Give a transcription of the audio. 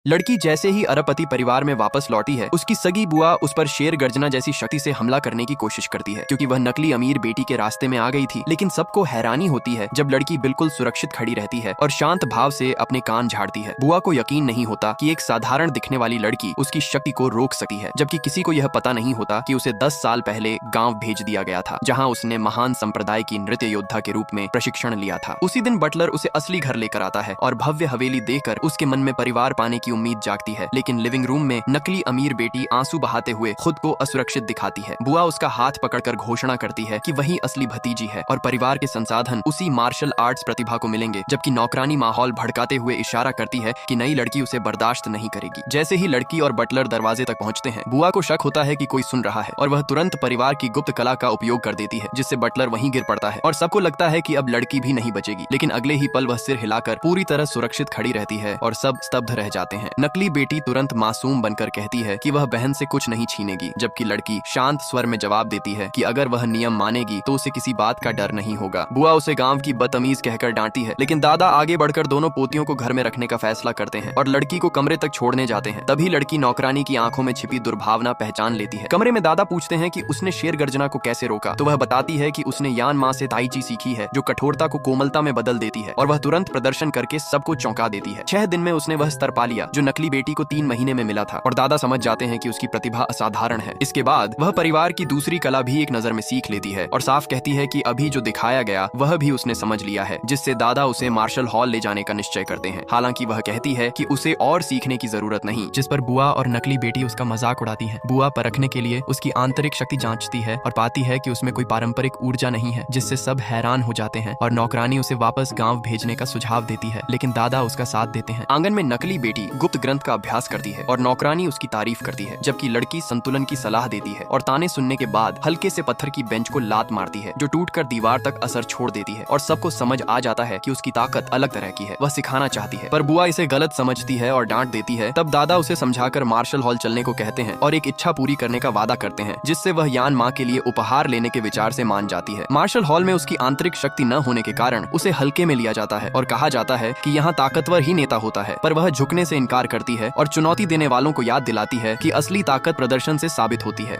लड़की जैसे ही अरबपति परिवार में वापस लौटी है, उसकी सगी बुआ उस पर शेर गर्जना जैसी शक्ति से हमला करने की कोशिश करती है, क्योंकि वह नकली अमीर बेटी के रास्ते में आ गई थी। लेकिन सबको हैरानी होती है जब लड़की बिल्कुल सुरक्षित खड़ी रहती है और शांत भाव से अपने कान झाड़ती है। बुआ को यकीन नहीं होता कि एक साधारण दिखने वाली लड़की उसकी शक्ति को रोक सकती है, जबकि किसी को यह पता नहीं होता कि उसे 10 साल पहले गाँव भेज दिया गया था, जहाँ उसने महान संप्रदाय की नृत्य योद्धा के रूप में प्रशिक्षण लिया था। उसी दिन बटलर उसे असली घर लेकर आता है और भव्य हवेली देखकर उसके मन में परिवार पाने की उम्मीद जागती है। लेकिन लिविंग रूम में नकली अमीर बेटी आंसू बहाते हुए खुद को असुरक्षित दिखाती है। बुआ उसका हाथ पकड़कर घोषणा करती है कि वही असली भतीजी है और परिवार के संसाधन उसी मार्शल आर्ट्स प्रतिभा को मिलेंगे, जबकि नौकरानी माहौल भड़काते हुए इशारा करती है कि नई लड़की उसे बर्दाश्त नहीं करेगी। जैसे ही लड़की और बटलर दरवाजे तक पहुंचते हैं, बुआ को शक होता है कि कोई सुन रहा है और वह तुरंत परिवार की गुप्त कला का उपयोग कर देती है, जिससे बटलर वहीं गिर पड़ता है और सबको लगता है कि अब लड़की भी नहीं बचेगी। लेकिन अगले ही पल वह सिर हिलाकर पूरी तरह सुरक्षित खड़ी रहती है और सब स्तब्ध रह जाते हैं। नकली बेटी तुरंत मासूम बनकर कहती है कि वह बहन से कुछ नहीं छीनेगी, जबकि लड़की शांत स्वर में जवाब देती है कि अगर वह नियम मानेगी तो उसे किसी बात का डर नहीं होगा। बुआ उसे गांव की बदतमीज कहकर डांटती है, लेकिन दादा आगे बढ़कर दोनों पोतियों को घर में रखने का फैसला करते हैं और लड़की को कमरे तक छोड़ने जाते हैं। तभी लड़की नौकरानी की आंखों में छिपी दुर्भावना पहचान लेती है। कमरे में दादा पूछते हैं कि उसने शेर गर्जना को कैसे रोका, तो वह बताती है कि उसने यान माँ से ताई ची सीखी है, जो कठोरता को कोमलता में बदल देती है, और वह तुरंत प्रदर्शन करके सबको चौंका देती है। 6 दिन में उसने वह स्तर पा लिया जो नकली बेटी को 3 महीने में मिला था, और दादा समझ जाते हैं कि उसकी प्रतिभा असाधारण है। इसके बाद वह परिवार की दूसरी कला भी एक नजर में सीख लेती है और साफ कहती है कि अभी जो दिखाया गया वह भी उसने समझ लिया है, जिससे दादा उसे मार्शल हॉल ले जाने का निश्चय करते हैं। हालांकि वह कहती है कि उसे और सीखने की जरूरत नहीं, जिस पर बुआ और नकली बेटी उसका मजाक उड़ाती है। बुआ परखने के लिए उसकी आंतरिक शक्ति जांचती है और पाती है कि उसमें कोई पारंपरिक ऊर्जा नहीं है, जिससे सब हैरान हो जाते हैं और नौकरानी उसे वापस गाँव भेजने का सुझाव देती है, लेकिन दादा उसका साथ देते हैं। आंगन में नकली बेटी गुप्त ग्रंथ का अभ्यास करती है और नौकरानी उसकी तारीफ करती है, जबकि लड़की संतुलन की सलाह देती है और ताने सुनने के बाद हल्के से पत्थर की बेंच को लात मारती है, जो टूटकर दीवार तक असर छोड़ देती है और सबको समझ आ जाता है कि उसकी ताकत अलग तरह की है। वह सिखाना चाहती है, पर बुआ इसे गलत समझती है और डांट देती है। तब दादा उसे समझाकर मार्शल हॉल चलने को कहते हैं और एक इच्छा पूरी करने का वादा करते हैं, जिससे वह यान माँ के लिए उपहार लेने के विचार से मान जाती है। मार्शल हॉल में उसकी आंतरिक शक्ति न होने के कारण उसे हल्के में लिया जाता है और कहा जाता है कि यहाँ ताकतवर ही नेता होता है, पर वह झुकने से इनकार करती है और चुनौती देने वालों को याद दिलाती है कि असली ताकत प्रदर्शन से साबित होती है।